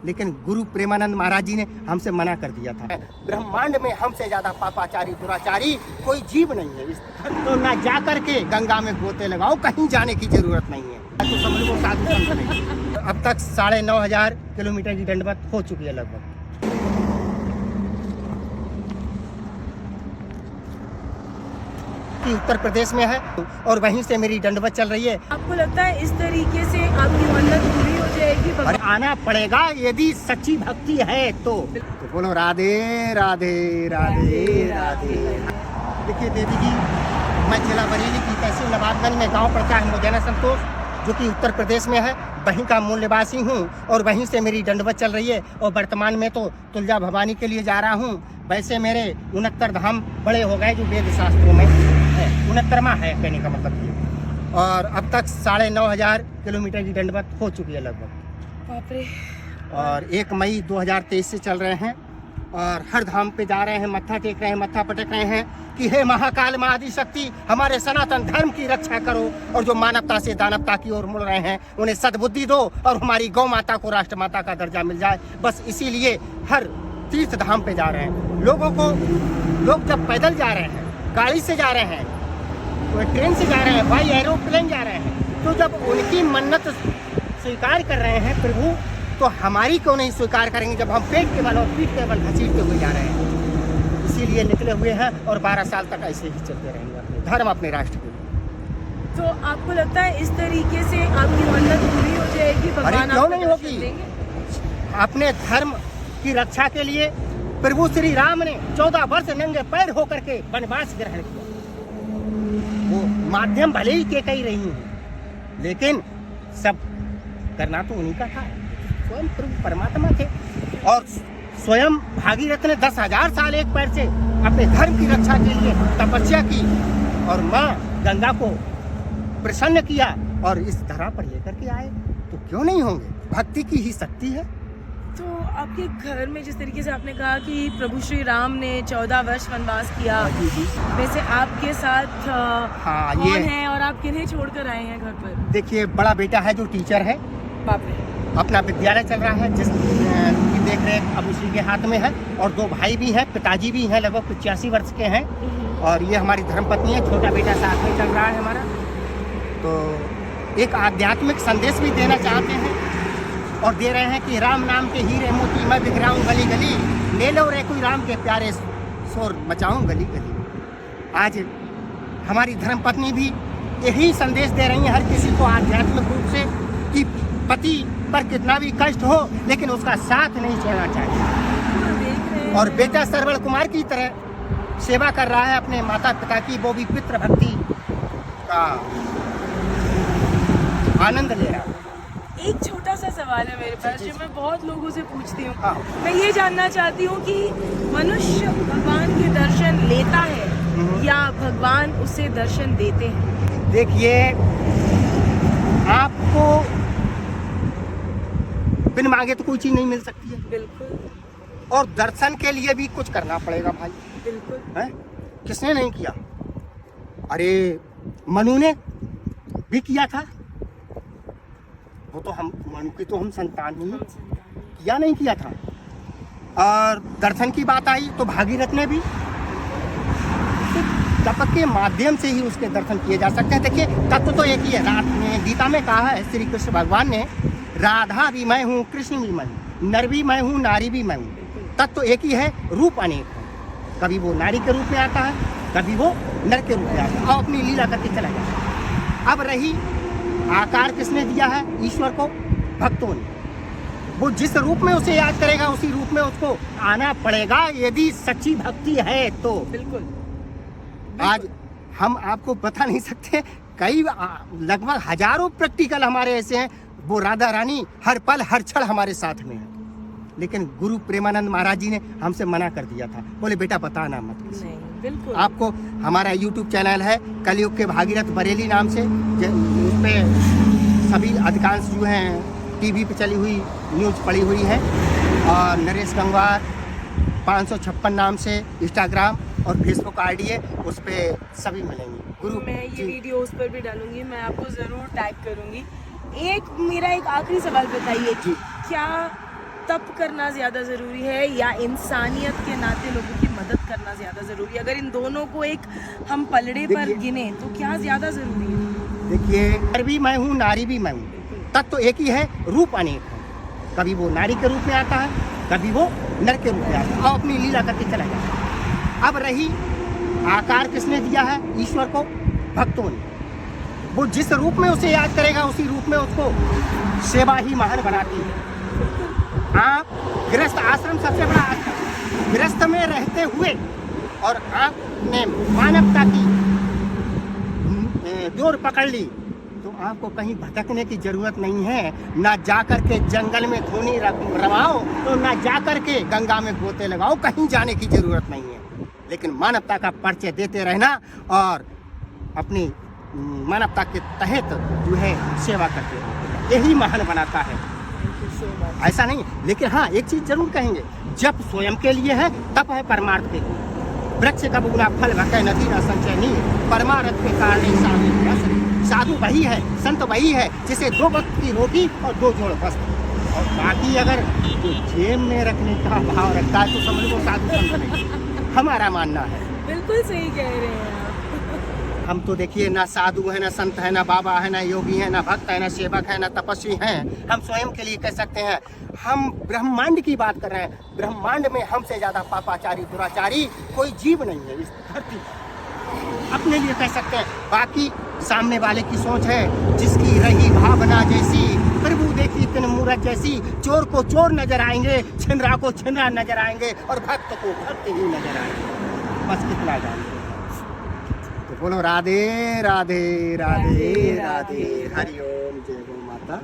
लेकिन गुरु प्रेमानंद महाराज जी ने हमसे मना कर दिया था। ब्रह्मांड में हमसे ज्यादा पापाचारी दुराचारी कोई जीव नहीं है। तो ना जा करके गंगा में गोते लगाओ, कहीं जाने की जरूरत नहीं है। तो समझ लो साधु संत नहीं। अब तक 9,500 किलोमीटर की दंडवत हो चुकी है लगभग। उत्तर प्रदेश में है और वहीं से मेरी दंडवत चल रही है। आपको लगता है इस तरीके से आपकी मन्नत पूरी हो जाएगी? और आना पड़ेगा यदि सच्ची भक्ति है तो बोलो राधे राधे राधे राधे। देखिए देवी जी, मैं जिला बरेली की तहसील नवाबगंज में गांव पड़ता है मुदैना संतोष, जो कि उत्तर प्रदेश में है। वहीं का मूल निवासी हूँ और वहीं से मेरी दंडवत चल रही है। और वर्तमान में तो तुलजा भवानी के लिए जा रहा हूँ। वैसे मेरे 69 धाम बड़े हो गए जो वेद शास्त्रों में है, 69वां है कहने का मतलब ये। और अब तक 9,500 किलोमीटर की दंडवत हो चुकी है लगभग। बाप रे। और 1 मई 2023 से चल रहे हैं और हर धाम पे जा रहे हैं, मत्था टेक रहे हैं, मत्था पटक रहे हैं कि हे महाकाल माँ आदि शक्ति, हमारे सनातन धर्म की रक्षा करो। और जो मानवता से दानवता की ओर मुड़ रहे हैं उन्हें सद्बुद्धि दो और हमारी गौ माता को राष्ट्र माता का दर्जा मिल जाए। बस इसीलिए हर तीर्थ धाम पे जा रहे हैं। लोग जब पैदल जा रहे हैं, गाड़ी से जा रहे हैं, ट्रेन से जा रहे हैं, बाई एरोप्लेन जा रहे हैं, तो जब उनकी मन्नत स्वीकार कर रहे हैं प्रभु, तो हमारी क्यों नहीं स्वीकार करेंगे जब हम पेट के बल और पीठ के बल घसीटते हुए जा रहे हैं। इसीलिए निकले हुए हैं और 12 साल तक ऐसे ही चलते रहेंगे अपने धर्म, अपने राष्ट्र के लिए। तो आपको लगता है इस तरीके से आपकी मन्नत पूरी हो जाएगी? भगवान क्यों नहीं होगी? अपने धर्म की रक्षा के लिए प्रभु श्री राम ने 14 वर्ष नंगे पैर होकर के वनवास ग्रहण किया। वो माध्यम भले ही के कई रही हैं, लेकिन सब करना तो उन्हीं का था। स्वयं प्रभु परमात्मा थे और स्वयं भागीरथ ने 10,000 साल एक पैर से अपने धर्म की रक्षा के लिए तपस्या की और माँ गंगा को प्रसन्न किया और इस धरा पर लेकर के आए। तो क्यों नहीं होंगे? भक्ति की ही शक्ति है। तो आपके घर में जिस तरीके से आपने कहा कि प्रभु श्री राम ने 14 वर्ष वनवास किया, वैसे आपके साथ कौन है और आप किन्हें छोड़कर आए हैं घर पर? देखिए, बड़ा बेटा है जो टीचर है, बाप रे, अपना विद्यालय चल रहा है जिसकी देख रेख अब उसी के हाथ में है। और 2 भाई भी हैं, पिताजी भी हैं, लगभग 85 वर्ष के हैं। और ये हमारी धर्मपत्नी है, छोटा बेटा साथ में चल रहा है हमारा। तो एक आध्यात्मिक संदेश भी देना चाहते हैं और दे रहे हैं कि राम नाम के हीरे मोती मैं बिखराऊं गली गली, ले लो रे कोई राम के प्यारे शोर मचाऊं गली गली। आज हमारी धर्मपत्नी भी यही संदेश दे रही है हर किसी को आध्यात्मिक रूप से कि पति पर कितना भी कष्ट हो लेकिन उसका साथ नहीं छोड़ना चाहिए। और बेटा सरवण कुमार की तरह सेवा कर रहा है अपने माता पिता की, वो भी पितृ भक्ति का आनंद ले रहा है। एक छोटा सा सवाल है मेरे पास जो मैं बहुत लोगों से पूछती हूँ। हाँ। मैं ये जानना चाहती हूँ कि मनुष्य भगवान के दर्शन लेता है या भगवान उसे दर्शन देते हैं? देखिए, आपको बिन मांगे तो कोई चीज नहीं मिल सकती है। बिल्कुल। और दर्शन के लिए भी कुछ करना पड़ेगा भाई। बिल्कुल। है? किसने नहीं किया? अरे मनु ने भी किया था। वो तो हम मनु की तो हम संतान ही किया नहीं किया था। और दर्शन की बात आई तो भागीरथ ने भी, तप के माध्यम से ही उसके दर्शन किए जा सकते हैं। देखिए, तत्व तो एक ही है। गीता में कहा है श्री कृष्ण भगवान ने, राधा भी मैं हूँ, कृष्ण भी मैं हूँ, नर भी मैं हूँ, नारी भी मैं हूँ। तत्व एक ही है, रूप अनेक है। कभी वो नारी के रूप में आता है, कभी वो नर के रूप में आता है और अपनी लीला करके चला जाता है। अब रही आकार किसने दिया है? ईश्वर को, भक्तों ने। वो जिस रूप में उसे याद करेगा उसी रूप में उसको आना पड़ेगा यदि सच्ची भक्ति है तो। बिल्कुल। आज हम आपको बता नहीं सकते, कई लगभग हजारों प्रैक्टिकल हमारे ऐसे हैं, वो राधा रानी हर पल हर क्षण हमारे साथ में है। लेकिन गुरु प्रेमानंद महाराज जी ने हमसे मना कर दिया था, बोले बेटा बताना मत। नहीं, बिल्कुल। आपको हमारा YouTube चैनल है कलयुग के भागीरथ बरेली नाम से, उस पर सभी अधिकांश जो हैं टीवी पे चली हुई न्यूज़ पड़ी हुई है। और नरेश गंगवार 556 नाम से इंस्टाग्राम और फेसबुक आईडी है, उस पर सभी मिलेंगे। गुरु मैं ये वीडियो उस पर भी डालूंगी, मैं आपको ज़रूर टैग करूंगी। मेरा एक आखिरी सवाल बताइए, क्या तप करना ज़्यादा ज़रूरी है या इंसानियत के नाते लोगों की मदद करना ज़्यादा ज़रूरी है? अगर इन दोनों को एक हम पलड़े पर गिने तो क्या ज़्यादा ज़रूरी है? देखिए, नर भी मैं हूँ, नारी भी मैं हूँ, तत्व तो एक ही है, रूप अनेक है। कभी वो नारी के रूप में आता है, कभी वो नर के रूप में आता है और अपनी लीला करके चला जाता है। अब रही आकार किसने दिया है? ईश्वर को, भक्तों ने। वो जिस रूप में उसे याद करेगा उसी रूप में उसको सेवा ही महान बनाती है। आप गृहस्थ आश्रम सबसे बड़ा आश्रम, गृहस्थ में रहते हुए और आपने मानवता की डोर पकड़ ली तो आपको कहीं भटकने की जरूरत नहीं है। ना जाकर के जंगल में धूनी रवाओ तो ना जाकर के गंगा में गोते लगाओ, कहीं जाने की जरूरत नहीं है। लेकिन मानवता का परिचय देते रहना और अपनी मानवता के तहत जो है सेवा करते रहना, यही महान बनाता है। ऐसा नहीं, लेकिन हाँ एक चीज जरूर कहेंगे, जब स्वयं के लिए है तप है परमार्थ के लिए। वृक्ष का बुगना फल भकै नदी न संचय नी, परमार्थ के कारण साधु। साधु वही है, संत वही है जिसे 2 वक्त की रोटी और 2 जोड़ वस्त्र, और बाकी अगर तो जेब में रखने का भाव रखता है तो समझ लो साधु संत नहीं। हमारा मानना है। बिल्कुल सही कह रहे हैं आप। हम तो देखिए ना साधु है, ना संत है, ना बाबा है, ना योगी है, ना भक्त है, ना सेवक है, ना तपस्वी हैं। हम स्वयं के लिए कह सकते हैं हम ब्रह्मांड की बात कर रहे हैं। ब्रह्मांड में हमसे ज्यादा पापाचारी दुराचारी कोई जीव नहीं है इस धरती पर। अपने लिए कह सकते हैं, बाकी सामने वाले की सोच है, जिसकी रही भावना जैसी प्रभु देखी तिन मूरत जैसी। चोर को चोर नजर आएंगे, छिंदरा को छिंदरा नजर आएंगे और भक्त को भक्त ही नजर आएंगे। बस कितना जानते हैं। तो बोलो राधे राधे राधे राधे, हरि ओम, जय गौ माता।